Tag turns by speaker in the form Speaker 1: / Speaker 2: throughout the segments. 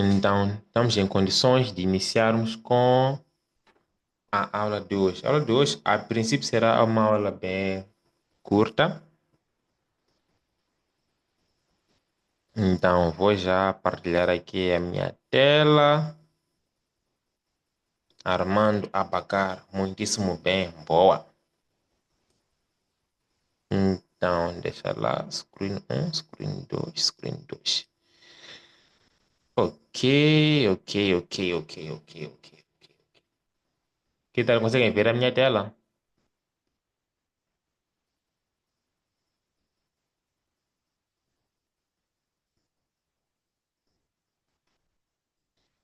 Speaker 1: Então, estamos em condições de iniciarmos com a aula de hoje. A aula de hoje, a princípio, será uma aula bem curta. Então, vou já partilhar aqui a minha tela. Armando Abacar, muitíssimo bem, boa. Então, deixa lá, screen 1, screen 2, screen 2. Ok, ok, ok, ok, ok, ok. Que tal? Conseguem ver a minha tela?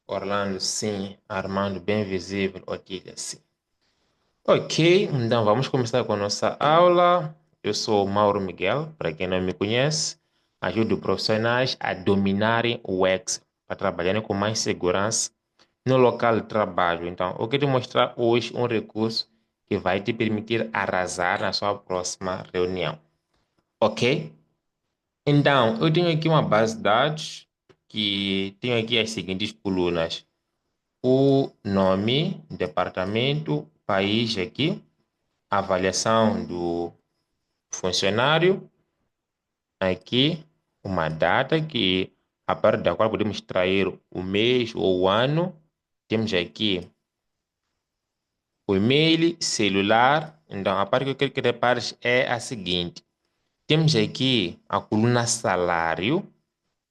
Speaker 1: Orlando, sim. Armando, bem visível. Otília, sim. Ok, então vamos começar com a nossa aula. Eu sou o Mauro Miguel, para quem não me conhece. Ajudo profissionais a dominarem o Excel, para trabalharem com mais segurança no local de trabalho. Então, eu quero mostrar hoje um recurso que vai te permitir arrasar na sua próxima reunião. Ok? Então, eu tenho aqui uma base de dados que tem aqui as seguintes colunas: o nome, departamento, país aqui, avaliação do funcionário, aqui uma data que a partir da qual podemos extrair o mês ou o ano. Temos aqui o e-mail, celular. Então, a parte que eu quero que repares é a seguinte: temos aqui a coluna salário,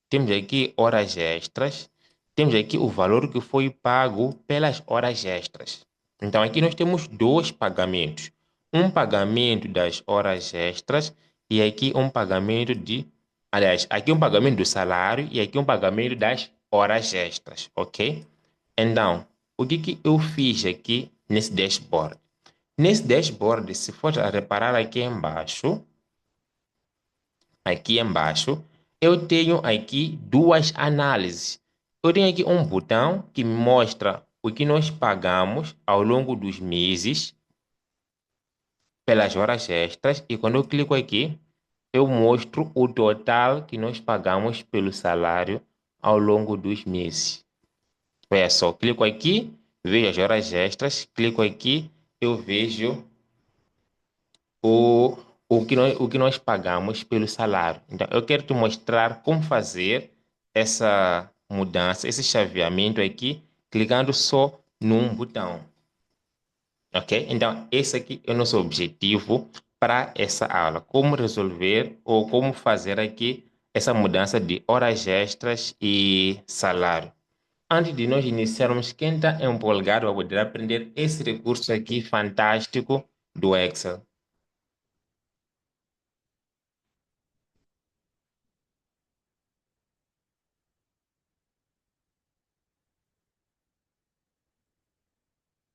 Speaker 1: temos aqui horas extras, temos aqui o valor que foi pago pelas horas extras. Então, aqui nós temos dois pagamentos: um pagamento das horas extras e aqui um pagamento de. Aliás, aqui um pagamento do salário e aqui um pagamento das horas extras, ok? Então, o que que eu fiz aqui nesse dashboard? Nesse dashboard, se for a reparar aqui embaixo, eu tenho aqui duas análises. Eu tenho aqui um botão que me mostra o que nós pagamos ao longo dos meses pelas horas extras e quando eu clico aqui, eu mostro o total que nós pagamos pelo salário ao longo dos meses. Olha só, clico aqui, vejo as horas extras, clico aqui, eu vejo o, o que nós pagamos pelo salário. Então, eu quero te mostrar como fazer essa mudança, esse chaveamento aqui, clicando só num botão. Ok? Então, esse aqui é o nosso objetivo para essa aula. Como resolver ou como fazer aqui essa mudança de horas extras e salário. Antes de nós iniciarmos, quem está empolgado a poder aprender esse recurso aqui fantástico do Excel?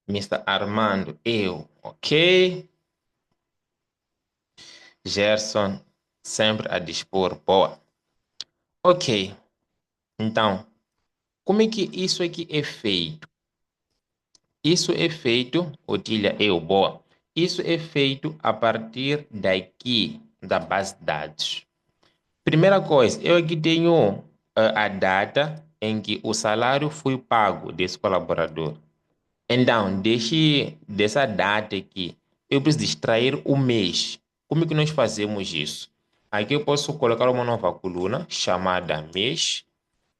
Speaker 1: Mister Armando, eu, ok? Gerson, sempre a dispor, boa. Ok, então, como é que isso aqui é feito? Isso é feito, Otília, eu, boa. Isso é feito a partir daqui, da base de dados. Primeira coisa, eu aqui tenho a data em que o salário foi pago desse colaborador. Então, dessa data aqui, eu preciso extrair o mês. Como é que nós fazemos isso? Aqui eu posso colocar uma nova coluna chamada mês.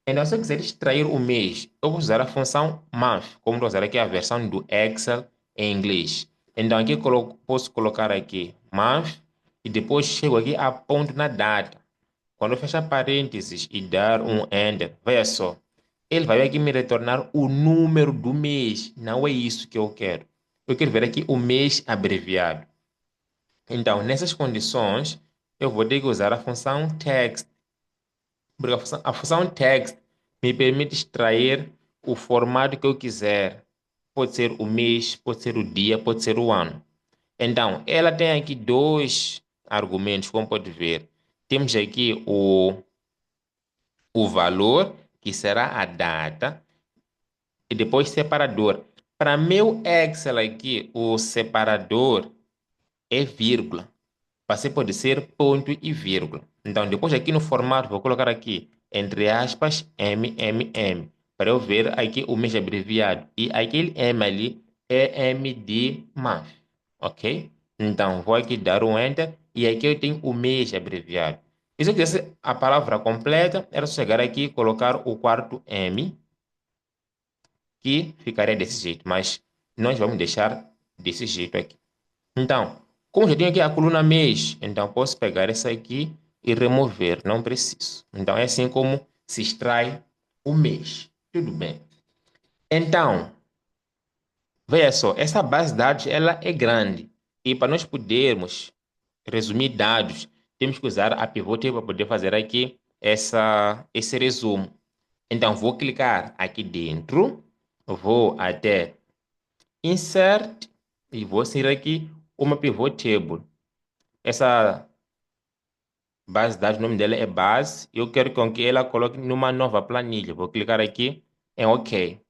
Speaker 1: Então, se eu quiser extrair o mês, eu vou usar a função month, como vou usar aqui a versão do Excel em inglês. Então, aqui eu posso colocar aqui month e depois chego aqui a ponto na data. Quando eu fechar parênteses e dar um enter, veja só, ele vai aqui me retornar o número do mês. Não é isso que eu quero. Eu quero ver aqui o mês abreviado. Então, nessas condições, eu vou ter que usar a função text. Porque a função text me permite extrair o formato que eu quiser. Pode ser o mês, pode ser o dia, pode ser o ano. Então, ela tem aqui dois argumentos, como pode ver. Temos aqui o valor, que será a data, e depois separador. Para meu Excel aqui, o separador é vírgula. Você pode ser ponto e vírgula. Então, depois aqui no formato, vou colocar aqui, entre aspas, MMM. para eu ver aqui o mês abreviado. E aquele M ali é M de month, ok? Então, vou aqui dar um Enter e aqui eu tenho o mês abreviado. E se eu quisesse a palavra completa, era só chegar aqui e colocar o quarto M, que ficaria desse jeito, mas nós vamos deixar desse jeito aqui. Então, como já tenho aqui a coluna mês, então posso pegar essa aqui e remover, não preciso. Então, é assim como se extrai o mês. Tudo bem. Então, veja só, essa base de dados ela é grande. E para nós podermos resumir dados, temos que usar a pivot table para poder fazer aqui esse resumo. Então, vou clicar aqui dentro, vou até Insert e vou inserir aqui uma pivot table. Essa base de dados, o nome dela é base. Eu quero com que ela coloque numa nova planilha. Vou clicar aqui em OK.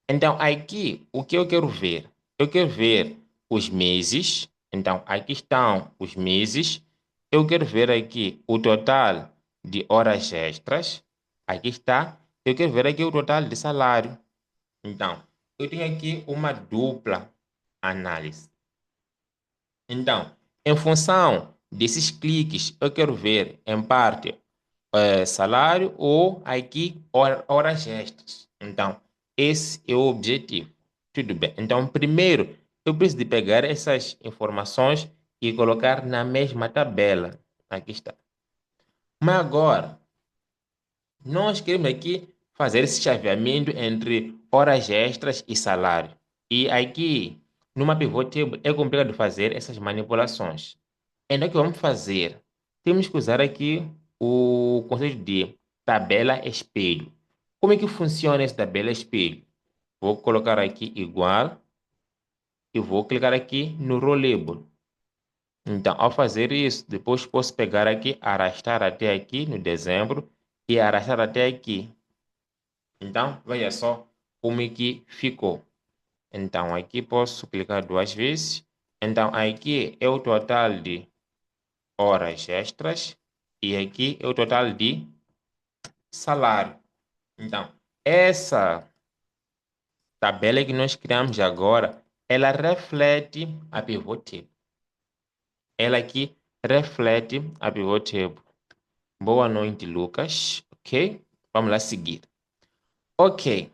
Speaker 1: Então, aqui, o que eu quero ver? Eu quero ver os meses. Então, aqui estão os meses. Eu quero ver aqui o total de horas extras. Aqui está. Eu quero ver aqui o total de salário. Então, eu tenho aqui uma dupla análise. Então, em função desses cliques, eu quero ver, em parte, salário ou aqui horas extras. Então, esse é o objetivo. Tudo bem. Então, primeiro, eu preciso de pegar essas informações e colocar na mesma tabela. Aqui está. Mas agora, nós queremos aqui fazer esse chaveamento entre horas extras e salário. E aqui, numa pivot table, é complicado fazer essas manipulações. Então, o que vamos fazer? Temos que usar aqui o conceito de tabela espelho. Como é que funciona essa tabela espelho? Vou colocar aqui igual e vou clicar aqui no row label. Então, ao fazer isso, depois posso pegar aqui, arrastar até aqui no dezembro e arrastar até aqui. Então, veja só como é que ficou. Então, aqui posso clicar duas vezes. Então, aqui é o total de horas extras e aqui é o total de salário. Então, essa tabela que nós criamos agora, ela reflete a pivot table. Ela aqui reflete a pivot table. Boa noite, Lucas. Ok? Vamos lá seguir. Ok.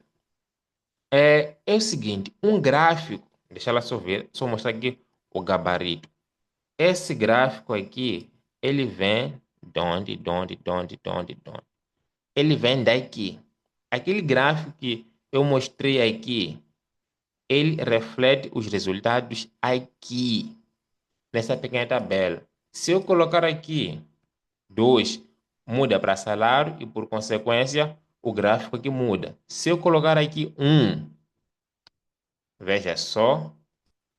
Speaker 1: É o seguinte, um gráfico, deixa ela só ver, só mostrar aqui o gabarito. Esse gráfico aqui, ele vem de onde. Ele vem daqui. Aquele gráfico que eu mostrei aqui, ele reflete os resultados aqui, nessa pequena tabela. Se eu colocar aqui 2, muda para salário e, por consequência, o gráfico aqui muda. Se eu colocar aqui 1, veja só,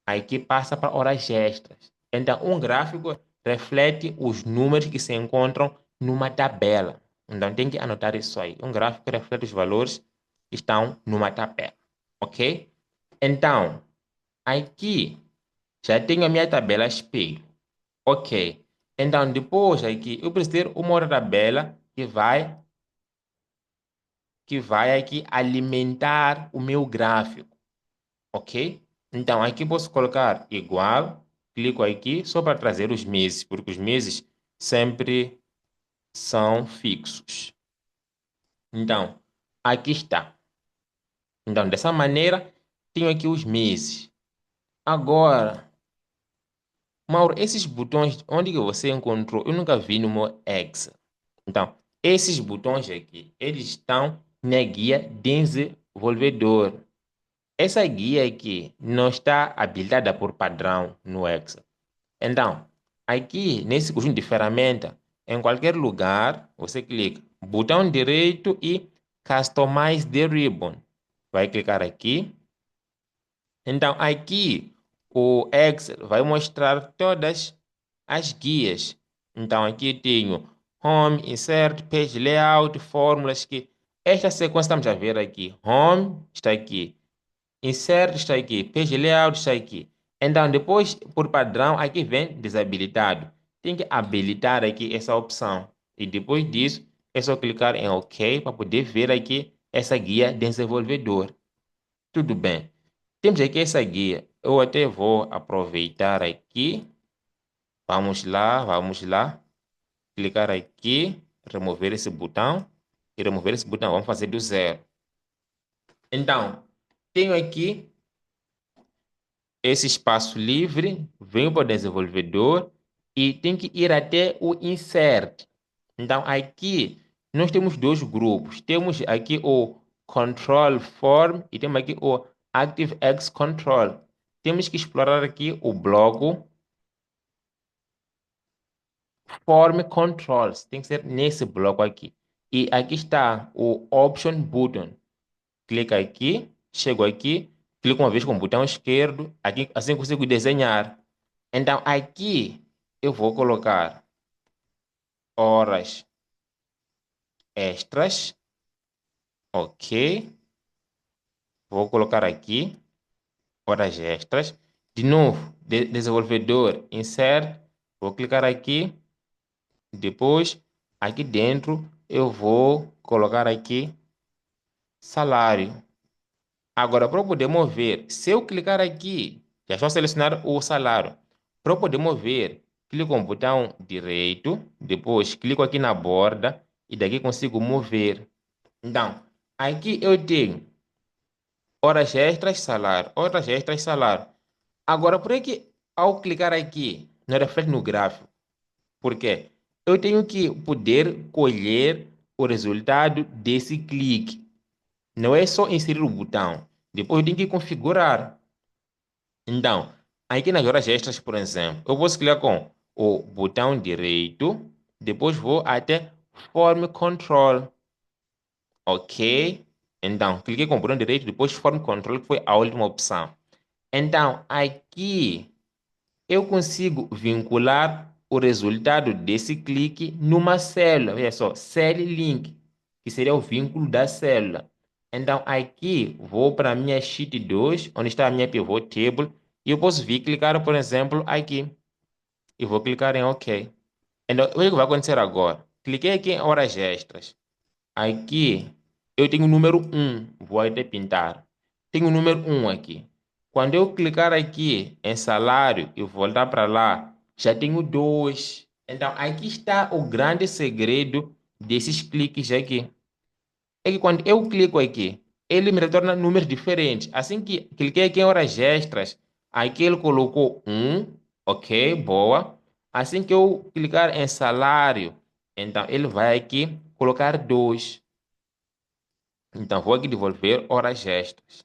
Speaker 1: aqui passa para horas extras. Então, um gráfico reflete os números que se encontram numa tabela. Então, tem que anotar isso aí. Um gráfico reflete os valores que estão numa tabela. Ok? Então, aqui já tenho a minha tabela espelho. Ok. Então, depois aqui, eu preciso ter uma outra tabela que vai aqui alimentar o meu gráfico. Ok? Então, aqui posso colocar igual, clico aqui só para trazer os meses, porque os meses sempre são fixos. Então, aqui está. Então, dessa maneira, tenho aqui os meses. Agora, Mauro, esses botões, onde que você encontrou? Eu nunca vi no meu Excel. Então, esses botões aqui, eles estão na guia desenvolvedor. Essa guia aqui não está habilitada por padrão no Excel. Então, aqui nesse conjunto de ferramenta, em qualquer lugar, você clica botão direito e Customize the Ribbon. Vai clicar aqui. Então, aqui o Excel vai mostrar todas as guias. Então, aqui tenho Home, Insert, Page Layout, fórmulas que esta sequência estamos a ver aqui. Home está aqui. Insert está aqui, Page Layout está aqui. Então, depois, por padrão, aqui vem desabilitado. Tem que habilitar aqui essa opção. E depois disso, é só clicar em OK para poder ver aqui essa guia desenvolvedor. Tudo bem. Temos aqui essa guia. Eu até vou aproveitar aqui. Vamos lá, vamos lá. Clicar aqui, remover esse botão. E remover esse botão, vamos fazer do zero. Então, tenho aqui esse espaço livre, venho para o desenvolvedor e tenho que ir até o insert. Então, aqui nós temos dois grupos. Temos aqui o control form e temos aqui o ActiveX control. Temos que explorar aqui o bloco form controls. Tem que ser nesse bloco aqui. E aqui está o option button. Clica aqui, chego aqui, clico uma vez com o botão esquerdo, aqui assim consigo desenhar. Então aqui eu vou colocar horas extras, ok. Vou colocar aqui horas extras. De novo, desenvolvedor, insert, vou clicar aqui. Depois, aqui dentro, eu vou colocar aqui salário. Agora, para eu poder mover, se eu clicar aqui, já estou a selecionar o salário. Para eu poder mover, clico no botão direito, depois clico aqui na borda e daqui consigo mover. Então, aqui eu tenho horas extras, salário, horas extras, salário. Agora, por que ao clicar aqui, não reflete no gráfico? Por quê? Eu tenho que poder colher o resultado desse clique. Não é só inserir o botão. Depois eu tenho que configurar. Então, aqui nas horas extras, por exemplo, eu posso clicar com o botão direito, depois vou até Form Control, ok? Então, cliquei com o botão direito, depois Form Control, que foi a última opção. Então, aqui eu consigo vincular o resultado desse clique numa célula. Veja só, Cell Link, que seria o vínculo da célula. Então, aqui vou para a minha Sheet 2, onde está a minha Pivot Table, e eu posso vir clicar, por exemplo, aqui. E vou clicar em OK. Então, o que vai acontecer agora? Cliquei aqui em horas extras. Aqui eu tenho o número 1, vou até pintar. Tenho o número 1 aqui. Quando eu clicar aqui em salário e voltar para lá, já tenho 2. Então aqui está o grande segredo desses cliques aqui. É que quando eu clico aqui, ele me retorna números diferentes. Assim que cliquei aqui em horas extras, aqui ele colocou 1, ok, boa. Assim que eu clicar em salário, então ele vai aqui colocar 2. Então, vou aqui devolver horas extras.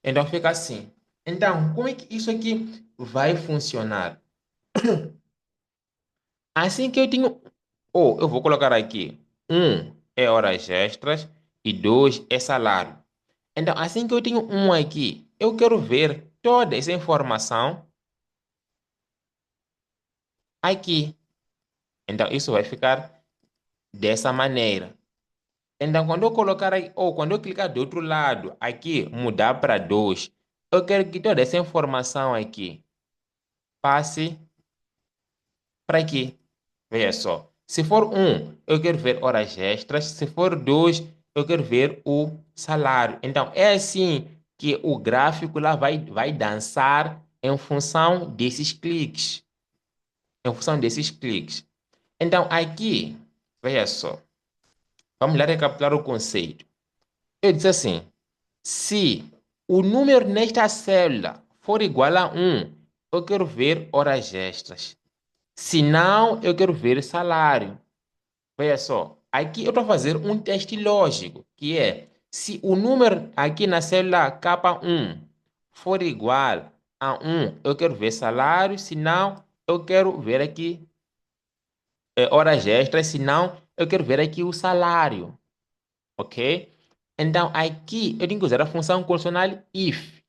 Speaker 1: Então, fica assim. Então, como é que isso aqui vai funcionar? Assim que eu tenho... Ou eu vou colocar aqui. É horas extras e 2 é salário. Então, assim que eu tenho aqui, eu quero ver toda essa informação aqui. Então, isso vai ficar dessa maneira. Então, quando eu colocar aí, ou quando eu clicar do outro lado, aqui, mudar para 2, eu quero que toda essa informação aqui passe para aqui. Veja só. Se for 1, eu quero ver horas extras. Se for 2, eu quero ver o salário. Então, é assim que o gráfico lá vai dançar em função desses cliques. Em função desses cliques. Então, aqui, veja só. Vamos lá recapitular o conceito. Eu disse assim, se o número nesta célula for igual a 1, eu quero ver horas extras. Se não, eu quero ver salário. Veja só, aqui eu estou a fazer um teste lógico, que é, se o número aqui na célula K1 for igual a 1, eu quero ver salário, se não, eu quero ver aqui horas extras, se não, eu quero ver aqui o salário, ok? Então, aqui eu tenho que usar a função condicional if,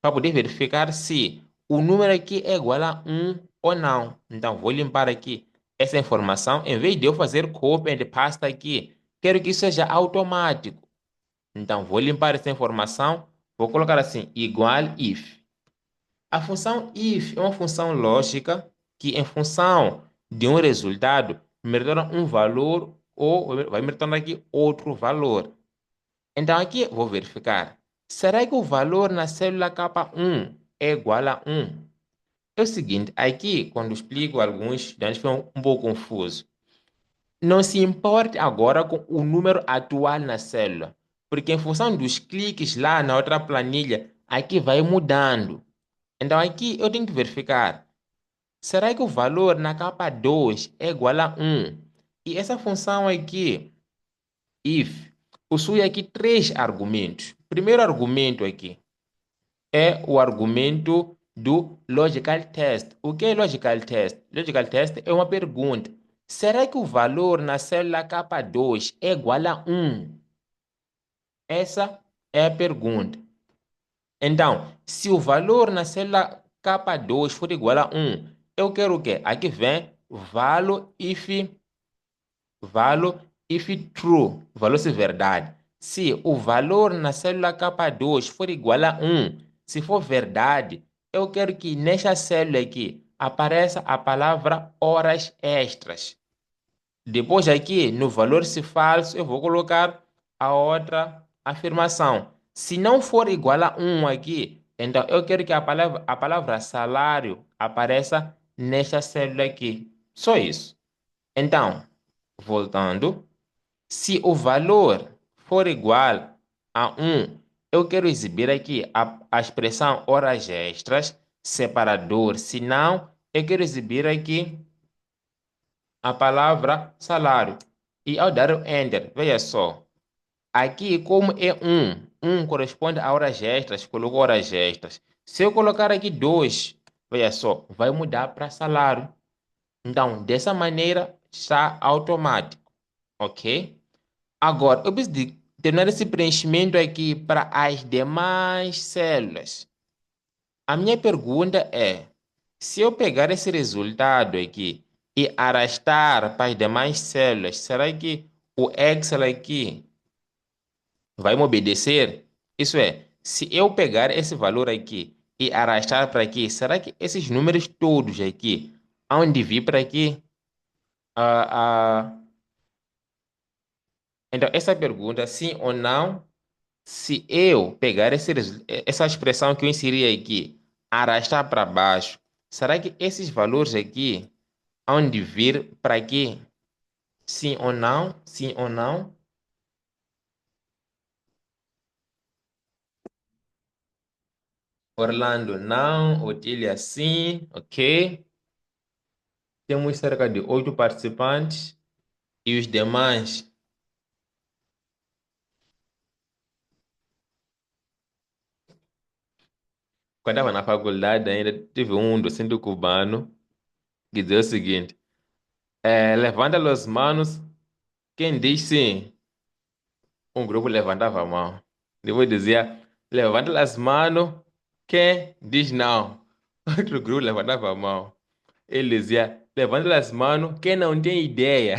Speaker 1: para poder verificar se o número aqui é igual a 1 ou não. Então, vou limpar aqui essa informação. Em vez de eu fazer copy and paste aqui, quero que isso seja automático. Então, vou limpar essa informação. Vou colocar assim, igual if. A função if é uma função lógica que, em função de um resultado, me retorna um valor ou vai me retornar aqui outro valor. Então aqui vou verificar. Será que o valor na célula K1 é igual a 1? É o seguinte, aqui quando explico alguns estudantes ficam um pouco confusos. Não se importe agora com o número atual na célula, porque em função dos cliques lá na outra planilha, aqui vai mudando. Então aqui eu tenho que verificar. Será que o valor na capa 2 é igual a 1? E essa função aqui, if, possui aqui três argumentos. Primeiro argumento aqui é o argumento do logical test. O que é logical test? Logical test é uma pergunta. Será que o valor na célula capa 2 é igual a 1? Essa é a pergunta. Então, se o valor na célula capa 2 for igual a 1, eu quero o quê? Aqui vem value if true, valor se verdade. Se o valor na célula capa 2 for igual a 1, se for verdade, eu quero que nesta célula aqui apareça a palavra horas extras. Depois aqui, no valor se falso, eu vou colocar a outra afirmação. Se não for igual a 1 aqui, então eu quero que a palavra salário apareça nesta célula aqui. Só isso. Então, voltando, se o valor for igual a 1, eu quero exibir aqui a expressão horas extras, separador. Se não, eu quero exibir aqui a palavra salário. E ao dar o Enter, veja só. Aqui, como é 1 corresponde a horas extras, coloco horas extras. Se eu colocar aqui 2, veja só, vai mudar para salário. Então, dessa maneira, está automático, ok? Agora, eu preciso de terminar esse preenchimento aqui para as demais células. A minha pergunta é, se eu pegar esse resultado aqui e arrastar para as demais células, será que o Excel aqui vai me obedecer? Isso é, se eu pegar esse valor aqui e arrastar para aqui, será que esses números todos aqui hão de vir para aqui? Então, essa pergunta, sim ou não, se eu pegar essa expressão que eu inseri aqui, arrastar para baixo, será que esses valores aqui hão de vir para aqui? Sim ou não? Sim ou não? Orlando, não. Otília, sim. Ok. Temos cerca de 8 participantes. E os demais? Quando estava na faculdade ainda, tive um docente cubano que dizia o seguinte: levanta as manos, quem diz sim? Um grupo levantava a mão. Depois dizia, levanta as manos, quem diz não? Outro grupo levantava a mão. Ele dizia, levanta as manos, quem não tem ideia?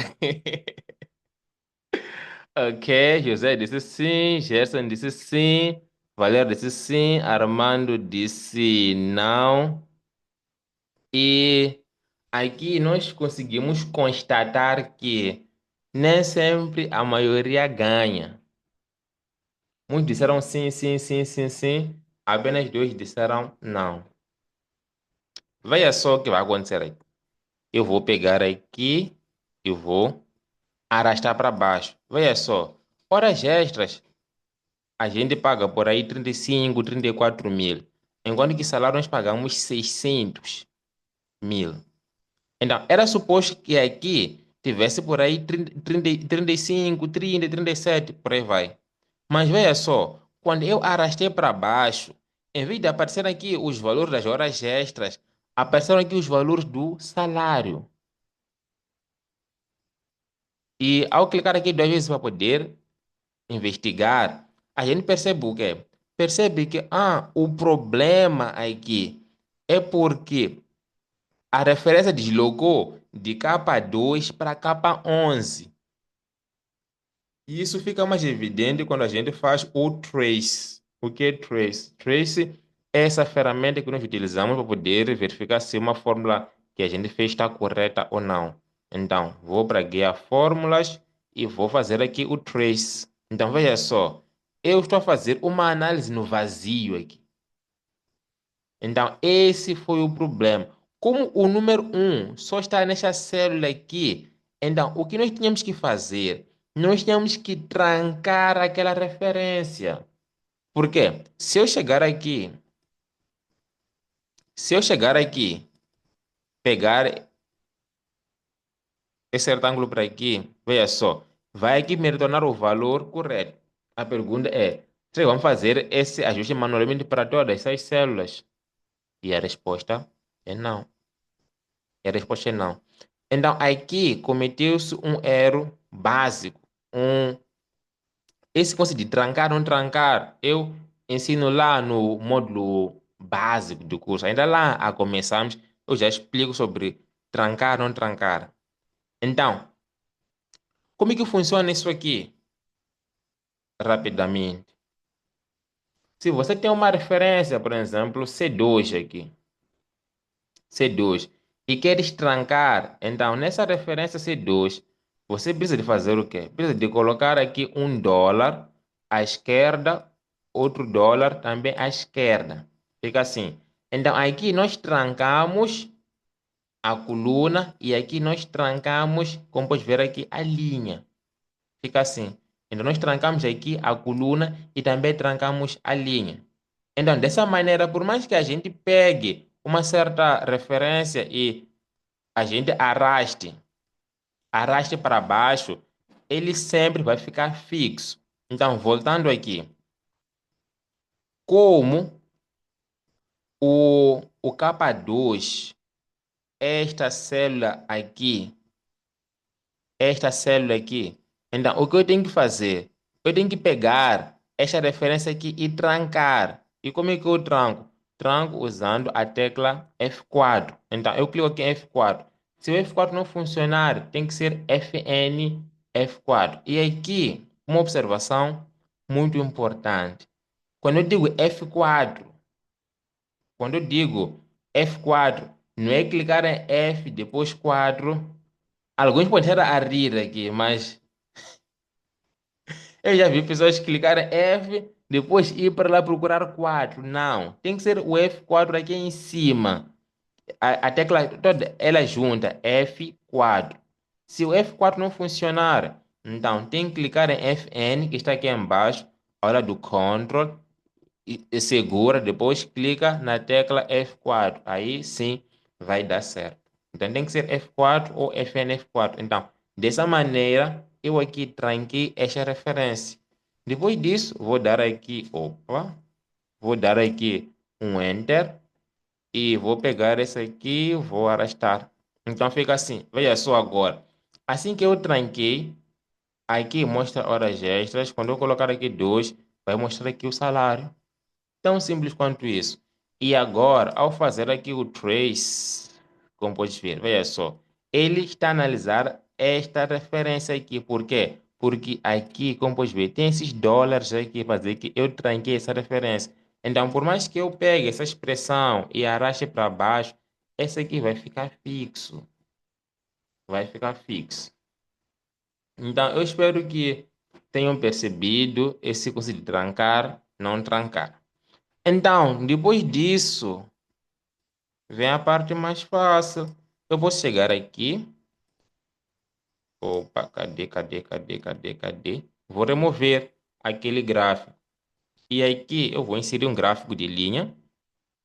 Speaker 1: Ok, José disse sim, Gerson disse sim, Valério disse sim, Armando disse não. E aqui nós conseguimos constatar que nem sempre a maioria ganha. Muitos disseram sim, sim, sim, sim, sim. Apenas dois disseram não. Veja só o que vai acontecer aqui. Eu vou pegar aqui e vou arrastar para baixo. Veja só. Horas extras, a gente paga por aí 35, 34 mil. Enquanto que salário nós pagamos 600 mil. Então, era suposto que aqui tivesse por aí 35, 30, 37, por aí vai. Mas veja só, quando eu arrastei para baixo, em vez de aparecer aqui os valores das horas extras, apareceram aqui os valores do salário. E ao clicar aqui duas vezes para poder investigar, a gente percebe o quê? Percebe que o problema aqui é porque a referência deslocou de capa 2 para capa 11. E isso fica mais evidente quando a gente faz o trace. O que é trace? Trace é essa ferramenta que nós utilizamos para poder verificar se uma fórmula que a gente fez está correta ou não. Então, vou para guia fórmulas e vou fazer aqui o trace. Então, veja só. eu estou a fazer uma análise no vazio aqui. Então, esse foi o problema. Como o número 1 só está nesta célula aqui, então o que nós tínhamos que fazer? Nós tínhamos que trancar aquela referência. Por quê? Se eu chegar aqui, pegar esse retângulo para aqui, veja só, vai aqui me retornar o valor correto. A pergunta é, se vamos fazer esse ajuste manualmente para todas essas células? E a resposta é não. E a resposta é não. Então, aqui cometeu-se um erro básico. Esse conceito de trancar, não trancar, eu ensino lá no módulo básico do curso. Ainda lá a começarmos, eu já explico sobre trancar, não trancar. Então, como é que funciona isso aqui? Rapidamente. Se você tem uma referência, por exemplo, C2 aqui, C2, e queres trancar, então nessa referência C2, você precisa de fazer o quê? Precisa de colocar aqui $1 à esquerda, outro dólar também à esquerda. Fica assim. Então aqui nós trancamos a coluna e aqui nós trancamos, como pode ver aqui, a linha. Fica assim. Então, nós trancamos aqui a coluna e também trancamos a linha. Então, dessa maneira, por mais que a gente pegue uma certa referência e a gente arraste para baixo, ele sempre vai ficar fixo. Então, voltando aqui, como o K2, esta célula aqui, esta célula aqui. Então, o que eu tenho que fazer? Eu tenho que pegar esta referência aqui e trancar. E como é que eu tranco? Tranco usando a tecla F4. Então, eu clico aqui em F4. Se o F4 não funcionar, tem que ser FN F4. E aqui, uma observação muito importante. Quando eu digo F4, quando eu digo F4, não é clicar em F, depois 4. Alguns podem estar a rir aqui, mas eu já vi pessoas clicarem F, depois ir para lá procurar 4. Não, tem que ser o F4 aqui em cima. A tecla toda ela junta F4. Se o F4 não funcionar, então tem que clicar em Fn, que está aqui embaixo, a hora do Ctrl, e segura, depois clica na tecla F4. Aí sim vai dar certo. Então tem que ser F4 ou FNF4. Então, dessa maneira, eu aqui tranquei esta referência. Depois disso, vou dar aqui, opa, vou dar aqui um Enter e vou pegar esse aqui, vou arrastar. Então fica assim, veja só agora. Assim que eu tranquei, aqui mostra horas extras. Quando eu colocar aqui 2, vai mostrar aqui o salário. Tão simples quanto isso. E agora, ao fazer aqui o trace, como pode ver, veja só, ele está a analisar esta referência aqui. Por quê? Porque aqui, como pode ver, tem esses dólares aqui para dizer que eu tranquei essa referência. Então, por mais que eu pegue essa expressão e arraste para baixo, esse aqui vai ficar fixo. Vai ficar fixo. Então, eu espero que tenham percebido esse conceito de trancar, não trancar. Então, depois disso, vem a parte mais fácil. Eu vou chegar aqui. Opa, cadê? Vou remover aquele gráfico. E aqui eu vou inserir um gráfico de linha.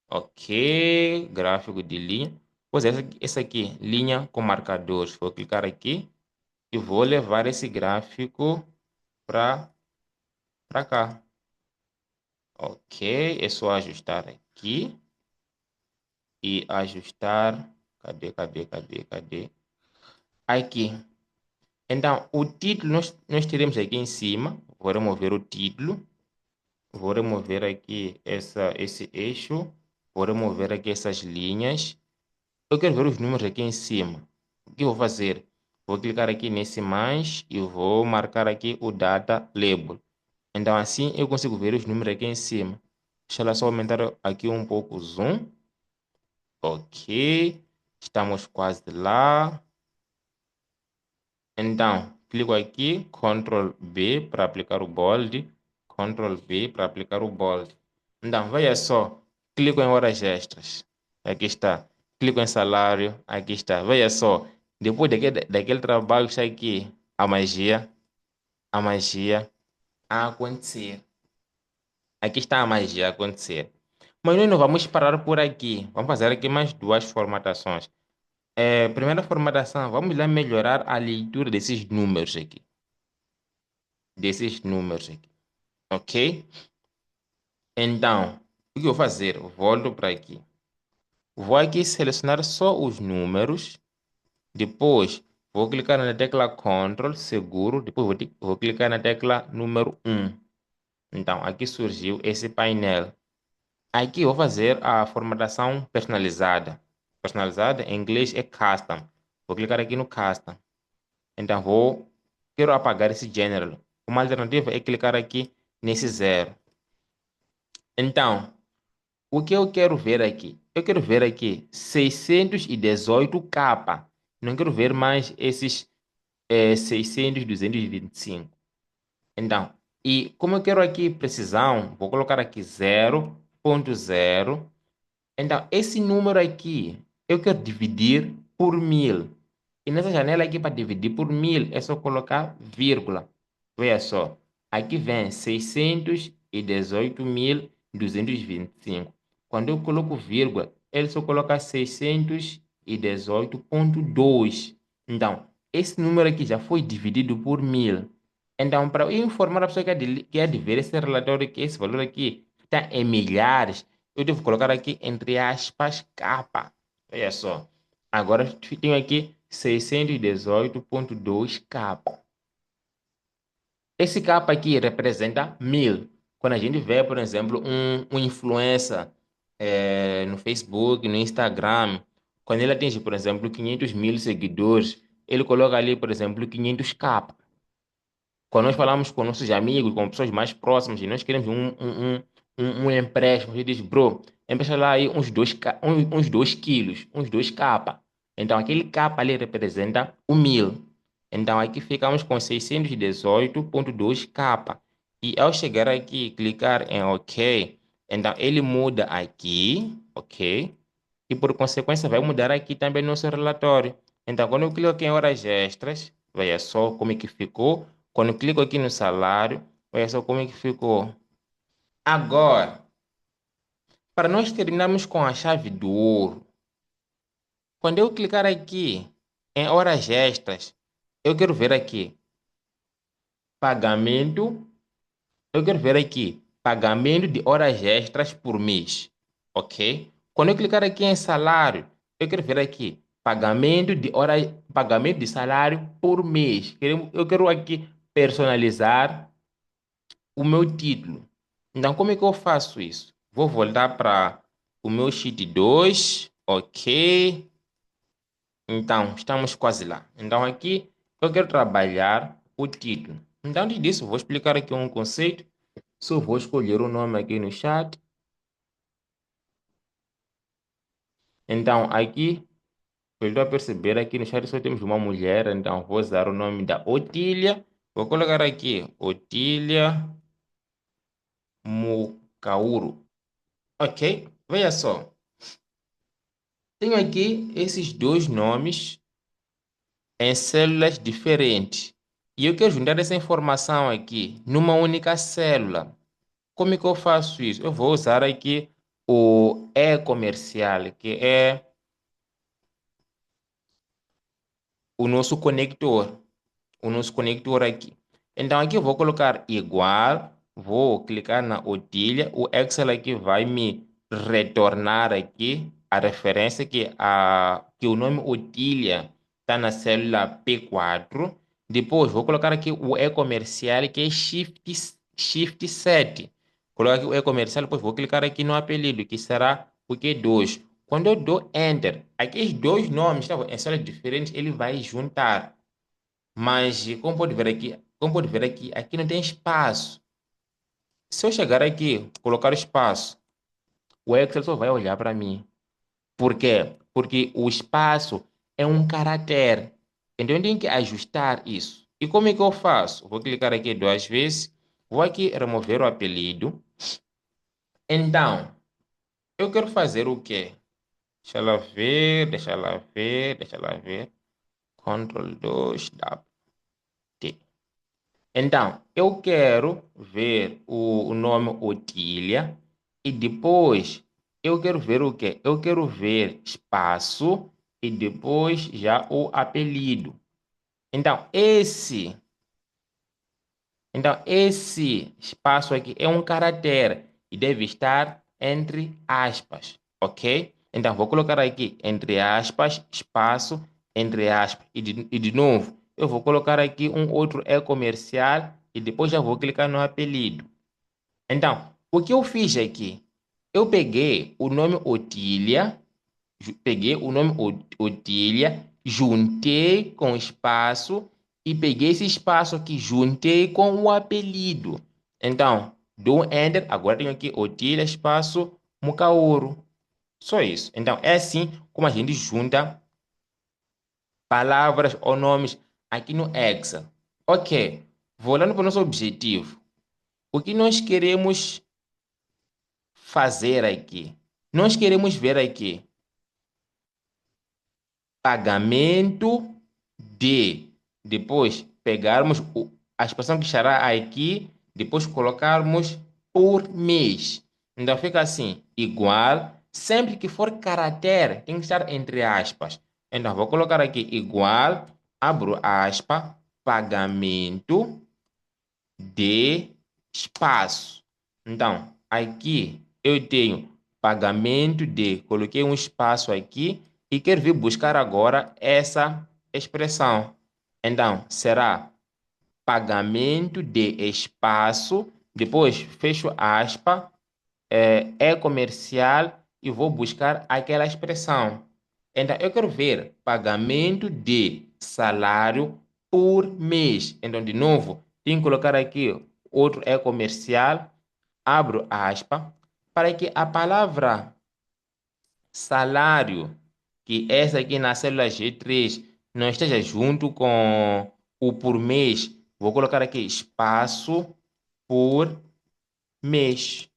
Speaker 1: Ok, gráfico de linha. Pois é, esse aqui, linha com marcadores. Vou clicar aqui e vou levar esse gráfico para cá. Ok, é só ajustar aqui e ajustar. Cadê? Aqui. Então, o título nós teremos aqui em cima. Vou remover o título. Vou remover aqui esse eixo. Vou remover aqui essas linhas. Eu quero ver os números aqui em cima. O que eu vou fazer? Vou clicar aqui nesse mais e vou marcar aqui o data label. Então, assim eu consigo ver os números aqui em cima. Deixa eu só aumentar aqui um pouco o zoom. Ok. Estamos quase lá. Então, clico aqui, Ctrl B para aplicar o bold, Ctrl V para aplicar o bold. Então, veja só, clico em horas extras. Aqui está. Clico em salário. Aqui está. Veja só, depois daquele trabalho está aqui a magia a acontecer. Aqui está a magia a acontecer. Mas nós não vamos parar por aqui. Vamos fazer aqui mais duas formatações. Primeira formatação, vamos lá melhorar a leitura desses números aqui. Ok? Então, o que eu vou fazer? Volto para aqui. Vou aqui selecionar só os números. Depois, vou clicar na tecla Ctrl, seguro. Depois, vou clicar na tecla número 1. Então, aqui surgiu esse painel. Aqui eu vou fazer a formatação personalizada. Personalizada em inglês é custom. Vou clicar aqui no custom. Então, quero apagar esse general. Uma alternativa é clicar aqui nesse zero. Então, o que eu quero ver aqui? Eu quero ver aqui 618K. Não quero ver mais esses 600, 225. Então, e como eu quero aqui precisão, vou colocar aqui 0.0. Então, esse número aqui, eu quero dividir por 1000. E nessa janela aqui, para dividir por 1000, é só colocar vírgula. Veja só, aqui vem 618.225. Quando eu coloco vírgula, ele só coloca 618.2. Então, esse número aqui já foi dividido por 1000. Então, para eu informar a pessoa que é de ver esse relatório, que esse valor aqui está em milhares, eu devo colocar aqui entre aspas capa. Olha só. Agora tenho aqui 618.2 capa. Esse capa aqui representa 1000. Quando a gente vê, por exemplo, um influencer no Facebook, no Instagram, quando ele atinge, por exemplo, 500 mil seguidores, ele coloca ali, por exemplo, 500 capa. Quando nós falamos com nossos amigos, com pessoas mais próximas, e nós queremos um empréstimo, a gente diz, bro, empresta lá aí uns 2 quilos, uns 2 capa. Então, aquele capa ali representa o 1000. Então, aqui ficamos com 618.2 capa. E ao chegar aqui, clicar em OK, então ele muda aqui, OK? E por consequência vai mudar aqui também nosso relatório. Então, quando eu clico aqui em horas extras, veja só como é que ficou. Quando eu clico aqui no salário, olha só como é que ficou. Agora, para nós terminarmos com a chave do ouro, quando eu clicar aqui em horas extras, eu quero ver aqui pagamento, eu quero ver aqui pagamento de horas extras por mês, ok? Quando eu clicar aqui em salário, eu quero ver aqui pagamento de salário por mês. Eu quero aqui personalizar o meu título. Então, como é que eu faço isso? Vou voltar para o meu sheet 2, ok? Então, estamos quase lá. Então, aqui eu quero trabalhar o título. Então, antes disso, vou explicar aqui um conceito. Só vou escolher o nome aqui no chat. Então, aqui, eu estou a perceber aqui no chat só temos uma mulher. Então, vou usar o nome da Otília. Vou colocar aqui Otília Mukauru. Ok? Veja só. Tenho aqui esses dois nomes em células diferentes. E eu quero juntar essa informação aqui numa única célula. Como é que eu faço isso? Eu vou usar aqui o e-comercial, que é o nosso conector. O nosso conector aqui. Então aqui eu vou colocar igual, vou clicar na Otília, o Excel aqui vai me retornar aqui a referência que o nome Otília está na célula P4. Depois vou colocar aqui o e-comercial que é Shift 7. Colocar aqui o e-comercial, depois vou clicar aqui no apelido, que será o Q2. Quando eu dou Enter, aqui os dois nomes estavam em células diferentes, ele vai juntar. Mas, como pode ver aqui, aqui não tem espaço. Se eu chegar aqui, colocar espaço, o Excel só vai olhar para mim. Por quê? Porque o espaço é um caractere. Então, eu tenho que ajustar isso. E como é que eu faço? Vou clicar aqui duas vezes. Vou aqui remover o apelido. Então, eu quero fazer o quê? Deixa ela ver, deixa ela ver, deixa ela ver. Ctrl 2, W, T. Então, eu quero ver o nome Otília e depois eu quero ver o quê? Eu quero ver espaço e depois já o apelido. Então esse espaço aqui é um caractere e deve estar entre aspas, ok? Então vou colocar aqui entre aspas, espaço, entre aspas e de novo eu vou colocar aqui um outro e-comercial e depois já vou clicar no apelido. Então, o que eu fiz aqui? Eu peguei o nome Otília, Otília, juntei com espaço e peguei esse espaço aqui, juntei com o apelido. Então, dou um Enter, agora tenho aqui Otília, espaço, Mucaoro. Só isso. Então, é assim como a gente junta palavras ou nomes aqui no Excel. Ok, voltando para o nosso objetivo. O que nós queremos fazer aqui? Nós queremos ver aqui pagamento de, depois pegarmos a expressão que estará aqui, depois colocarmos por mês. Então fica assim, igual, sempre que for caractere, tem que estar entre aspas. Então vou colocar aqui igual, abro aspa, pagamento de espaço. Então, aqui eu tenho pagamento de, coloquei um espaço aqui e quero vir buscar agora essa expressão. Então, será pagamento de espaço, depois fecho aspa, é comercial e vou buscar aquela expressão. Então, eu quero ver pagamento de salário por mês. Então, de novo, tenho que colocar aqui outro é comercial, abro aspa, para que a palavra salário, que essa aqui na célula G3 não esteja junto com o por mês. Vou colocar aqui espaço por mês.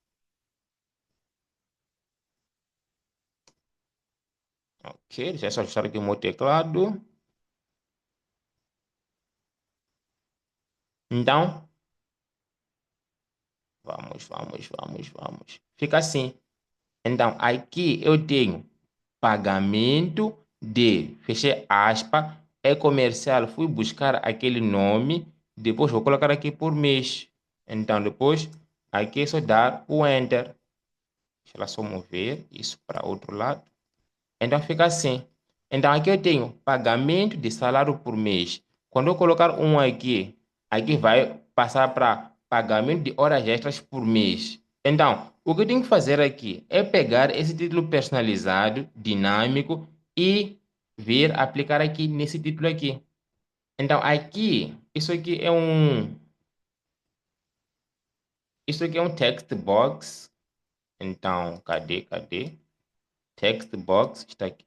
Speaker 1: Ok, deixa eu só ajustar aqui o meu teclado. Então, vamos. Fica assim. Então, aqui eu tenho pagamento de, fechei aspa, é comercial, fui buscar aquele nome, depois vou colocar aqui por mês. Então, depois, aqui é só dar o Enter. Deixa ela só mover isso para outro lado. Então, fica assim. Então, aqui eu tenho pagamento de salário por mês. Quando eu colocar um aqui vai passar para pagamento de horas extras por mês. Então, o que eu tenho que fazer aqui é pegar esse título personalizado, dinâmico, e vir aplicar aqui nesse título aqui. Então, isso aqui é um text box. Então, cadê? Text box está aqui.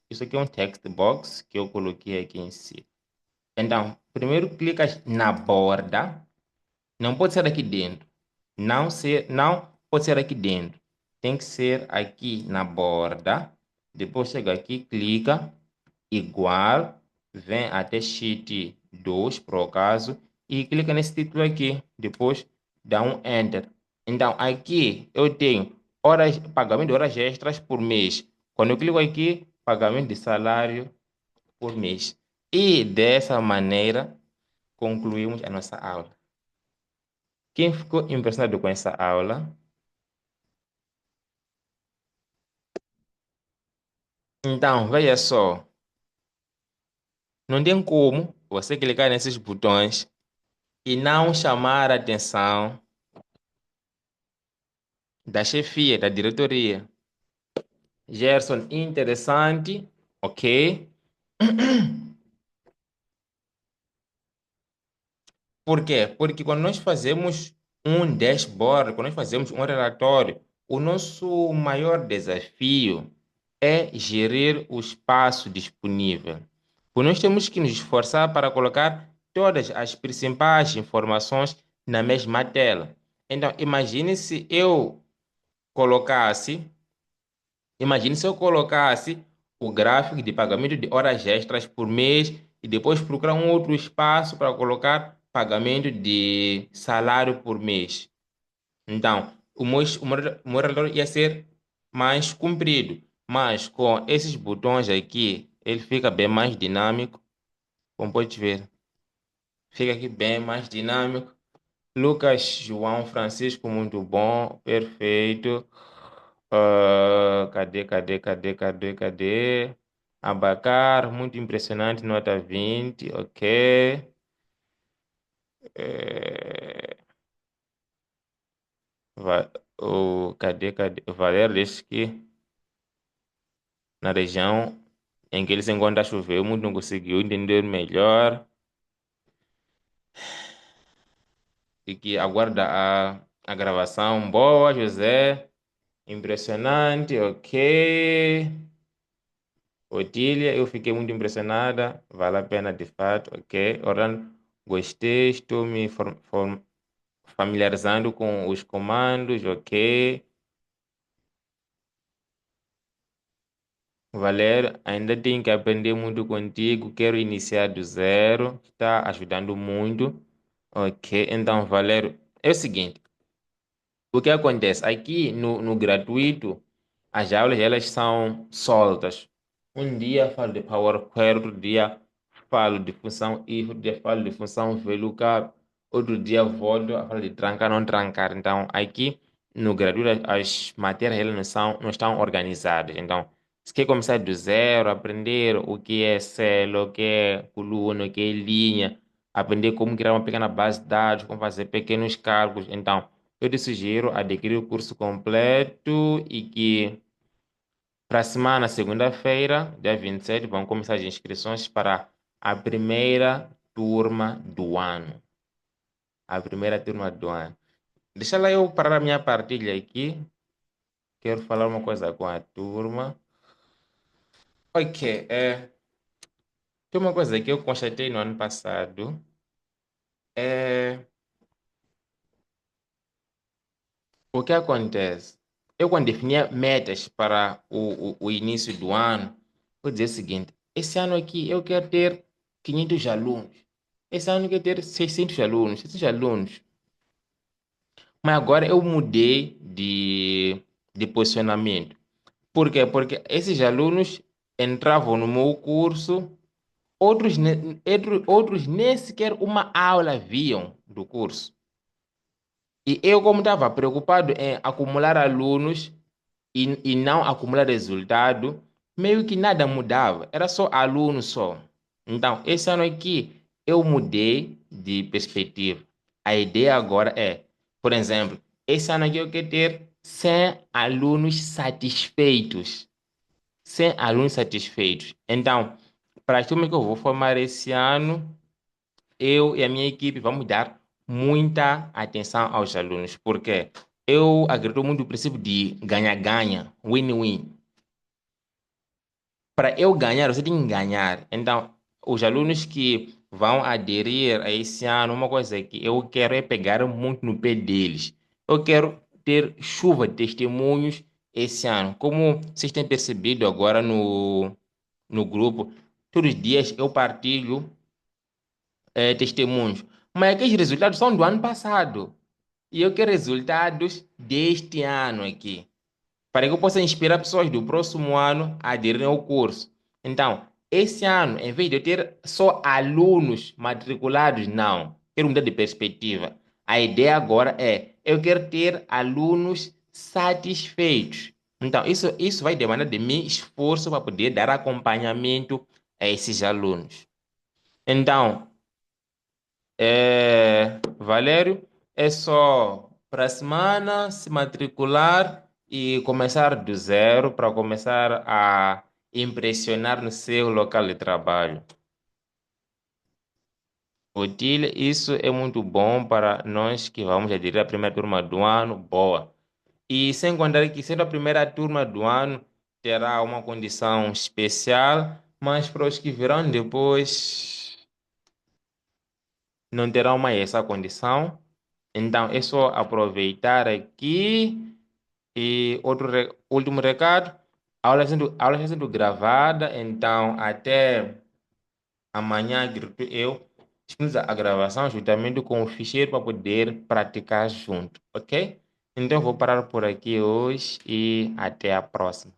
Speaker 1: Isso aqui é um text box que eu coloquei aqui em si. Então, primeiro clicas na borda. Não pode ser aqui dentro. Não pode ser aqui dentro. Tem que ser aqui na borda. Depois chega aqui, clica, igual, vem até sheet 2, por acaso, e clica nesse título aqui. Depois dá um Enter. Então, aqui eu tenho pagamento de horas extras por mês. Quando eu clico aqui, pagamento de salário por mês. E dessa maneira concluímos a nossa aula. Quem ficou impressionado com essa aula? Então, veja só, não tem como você clicar nesses botões e não chamar a atenção da chefia, da diretoria. Gerson, interessante, ok? Por quê? Porque quando nós fazemos um dashboard, quando nós fazemos um relatório, o nosso maior desafio é gerir o espaço disponível. Pois nós temos que nos esforçar para colocar todas as principais informações na mesma tela. Então, colocasse, imagine se eu colocasse o gráfico de pagamento de horas extras por mês e depois procurar um outro espaço para colocar pagamento de salário por mês. Então, o meu relatório ia ser mais comprido, mas com esses botões aqui, ele fica bem mais dinâmico, como pode ver. Fica aqui bem mais dinâmico. Lucas, João, Francisco, muito bom, perfeito. Cadê? Abacar, muito impressionante, nota 20, ok. Eh, Valer disse que na região em que ele se encontra choveu, muito não conseguiu entender melhor e que aguarda a gravação. Boa, José. Impressionante, ok. Otília, eu fiquei muito impressionada. Vale a pena de fato, ok. Orlando, gostei. Estou me familiarizando com os comandos, ok. Valério, ainda tenho que aprender muito contigo. Quero iniciar do zero. Está ajudando muito. Ok, então, Valério, é o seguinte. O que acontece? Aqui no gratuito, as aulas elas são soltas. Um dia falo de Power Query, outro dia falo de função if, outro dia falo de função VLOOKUP, outro dia volto a falar de trancar, não trancar. Então, aqui no gratuito, as matérias elas não estão organizadas. Então, se quer começar do zero, aprender o que é célula, o que é coluna, o que é linha, aprender como criar uma pequena base de dados, como fazer pequenos cálculos. Então, eu te sugiro adquirir o curso completo e que para a semana, segunda-feira, dia 27, vão começar as inscrições para a primeira turma do ano. A primeira turma do ano. Deixa lá eu parar a minha partilha aqui. Quero falar uma coisa com a turma. Ok, tem uma coisa que eu constatei no ano passado. É, o que acontece? Eu, quando definia metas para o início do ano, vou dizer o seguinte: esse ano aqui eu quero ter 500 alunos, esse ano eu quero ter 600 alunos, 700 alunos. Mas agora eu mudei de posicionamento. Por quê? Porque esses alunos entravam no meu curso, outros nem sequer uma aula viam do curso. E eu, como estava preocupado em acumular alunos e não acumular resultado, meio que nada mudava, era só aluno só. Então, esse ano aqui, eu mudei de perspectiva. A ideia agora é, por exemplo, esse ano aqui eu quero ter 100 alunos satisfeitos. 100 alunos satisfeitos. Então, para a turma que eu vou formar esse ano, eu e a minha equipe vamos dar muita atenção aos alunos, porque eu acredito muito no princípio de ganha-ganha, win-win. Para eu ganhar, você tem que ganhar. Então, os alunos que vão aderir a esse ano, uma coisa que eu quero é pegar muito no pé deles. Eu quero ter chuva de testemunhos esse ano. Como vocês têm percebido agora no grupo, todos os dias eu partilho testemunhos. Mas aqueles resultados são do ano passado. E eu quero resultados deste ano aqui, para que eu possa inspirar pessoas do próximo ano a aderirem ao curso. Então, esse ano, em vez de eu ter só alunos matriculados, não. Quero mudar de perspectiva. A ideia agora é, eu quero ter alunos satisfeitos. Então, isso vai demandar de mim esforço para poder dar acompanhamento a esses alunos. Então, Valério, é só para a semana se matricular e começar do zero para começar a impressionar no seu local de trabalho. Otília, isso é muito bom para nós que vamos aderir à primeira turma do ano. Boa. E sem contar que sendo a primeira turma do ano, terá uma condição especial, mas para os que virão depois. não terão mais essa condição. Então, é só aproveitar aqui. E último recado, a aula está sendo gravada, então até amanhã acredito eu disponibilizo a gravação juntamente com o ficheiro para poder praticar junto, ok? Então vou parar por aqui hoje e até a próxima.